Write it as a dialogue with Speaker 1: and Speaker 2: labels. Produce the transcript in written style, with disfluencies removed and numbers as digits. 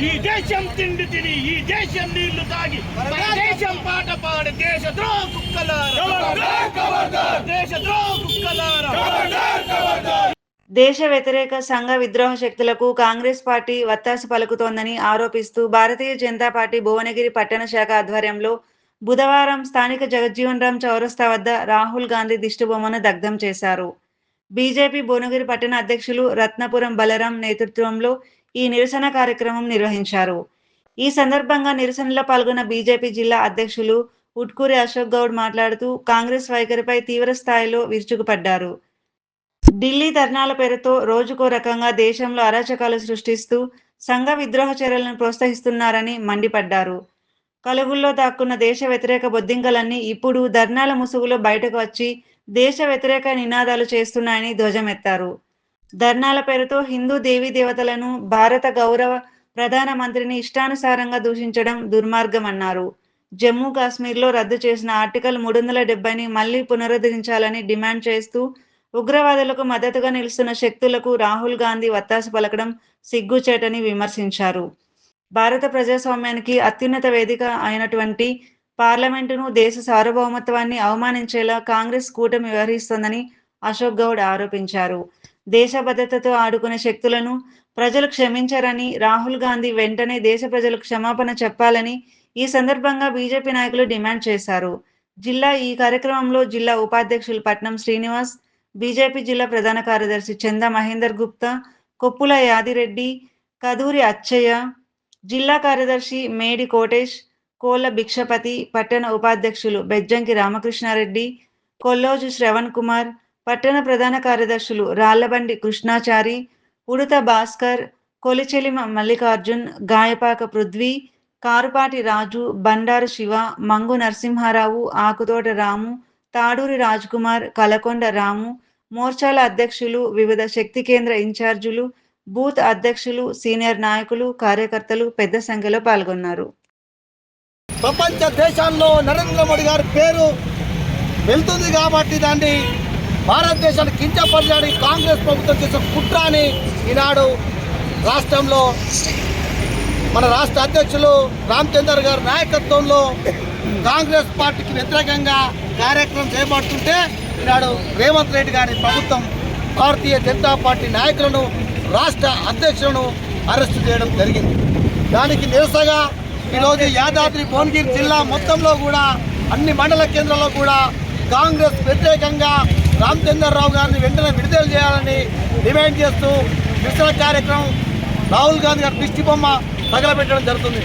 Speaker 1: ఈ దేశం తిండి తిని ఈ దేశం నీళ్లు తాగి దేశం పాట పాడి దేశద్రోహ కుక్కలారా దేశద్రోహ కుక్కలారా.
Speaker 2: దేశ వ్యతిరేక సంఘ విద్రోహ శక్తులకు కాంగ్రెస్ పార్టీ వత్తాసు పలుకుతోందని ఆరోపిస్తూ భారతీయ జనతా పార్టీ భువనగిరి పట్టణ శాఖ ఆధ్వర్యంలో బుధవారం స్థానిక జగజ్జీవన్ రామ్ చౌరస్తా వద్ద రాహుల్ గాంధీ దిష్టిబొమ్మను దగ్ధం చేశారు. బీజేపీ భువనగిరి పట్టణ అధ్యక్షులు రత్నపురం బలరాం నేతృత్వంలో ఈ నిరసన కార్యక్రమం నిర్వహించారు. ఈ సందర్భంగా నిరసనలో పాల్గొన్న బీజేపీ జిల్లా అధ్యక్షులు ఉట్కూరి అశోక్ గౌడ్ మాట్లాడుతూ కాంగ్రెస్ వైఖరిపై తీవ్ర స్థాయిలో విరుచుకుపడ్డారు. ఢిల్లీ ధర్నాల పేరుతో రోజుకో రకంగా దేశంలో అరాచకాలు సృష్టిస్తూ సంఘ విద్రోహ చర్యలను ప్రోత్సహిస్తున్నారని మండిపడ్డారు. కలుగుల్లో దాక్కున్న దేశ వ్యతిరేక బొద్దింకలన్నీ ఇప్పుడు ధర్నాల ముసుగులో బయటకు వచ్చి దేశ వ్యతిరేక నినాదాలు చేస్తున్నాయని ధ్వజమెత్తారు. ధర్నాల పేరుతో హిందూ దేవీ దేవతలను, భారత గౌరవ ప్రధానమంత్రిని ఇష్టానుసారంగా దూషించడం దుర్మార్గమన్నారు. జమ్మూ కాశ్మీర్లో రద్దు చేసిన ఆర్టికల్ 370ని మళ్లీ పునరుద్ధరించాలని డిమాండ్ చేస్తూ ఉగ్రవాదులకు మద్దతుగా నిలుస్తున్న శక్తులకు రాహుల్ గాంధీ వత్తాసు పలకడం సిగ్గుచేటని విమర్శించారు. భారత ప్రజాస్వామ్యానికి అత్యున్నత వేదిక అయినటువంటి పార్లమెంటును, దేశ సార్వభౌమత్వాన్ని అవమానించేలా కాంగ్రెస్ కూటమి వ్యవహరిస్తోందని అశోక్ గౌడ్ ఆరోపించారు. దేశ భద్రతతో ఆడుకునే శక్తులను ప్రజలు క్షమించరని, రాహుల్ గాంధీ వెంటనే దేశ ప్రజలకు క్షమాపణ చెప్పాలని ఈ సందర్భంగా బీజేపీ నాయకులు డిమాండ్ చేశారు. ఈ కార్యక్రమంలో జిల్లా ఉపాధ్యక్షులు పట్నం శ్రీనివాస్, బీజేపీ జిల్లా ప్రధాన కార్యదర్శి చందా మహేందర్ గుప్తా, కొప్పుల యాదిరెడ్డి, కదూరి అచ్చయ్య, జిల్లా కార్యదర్శి మేడి కోటేష్, కోళ్ల భిక్షపతి, పట్టణ ఉపాధ్యక్షులు బెజ్జంకి రామకృష్ణారెడ్డి, కొల్లోజు శ్రవణ్ కుమార్, పట్టణ ప్రధాన కార్యదర్శులు రాళ్లబండి కృష్ణాచారి, ఉడుత భాస్కర్, కొలిచెలిమ మల్లికార్జున్, గాయపాక పృథ్వీ, కారుపాటి రాజు, బండారు శివ, మంగు నరసింహారావు, ఆకుతోట రాము, తాడూరి రాజ్కుమార్, కలకొండ రాము, మోర్చాల అధ్యక్షులు, వివిధ శక్తి కేంద్ర ఇన్ఛార్జీలు, బూత్ అధ్యక్షులు, సీనియర్ నాయకులు, కార్యకర్తలు పెద్ద సంఖ్యలో పాల్గొన్నారు.
Speaker 3: ప్రపంచ దేశాల్లో నరేంద్ర మోడీ గారి పేరు వెళ్తుంది కాబట్టి దాన్ని భారతదేశాన్ని కించపరచడానికి కాంగ్రెస్ ప్రభుత్వం చేసిన కుట్ర అని ఈనాడు రాష్ట్రంలో మన రాష్ట్ర అధ్యక్షులు రామచందర్ గారి నాయకత్వంలో కాంగ్రెస్ పార్టీకి వ్యతిరేకంగా కార్యక్రమం చేపడుతుంటే ఈనాడు రేవంత్ రెడ్డి గారి ప్రభుత్వం భారతీయ జనతా పార్టీ నాయకులను, రాష్ట్ర అధ్యక్షులను అరెస్టు చేయడం జరిగింది. దానికి నిరసనగా ఈరోజు యాదాద్రి భువనగిరి జిల్లా మొత్తంలో కూడా అన్ని మండల కేంద్రాల్లో కూడా కాంగ్రెస్ వ్యతిరేకంగా రామచంద్రరావు గారిని వెంటనే విడుదల చేయాలని డిమాండ్ చేస్తూ నిరసన కార్యక్రమం రాహుల్ గాంధీ గారి దిష్టి బొమ్మ తగలబెట్టడం జరుగుతుంది.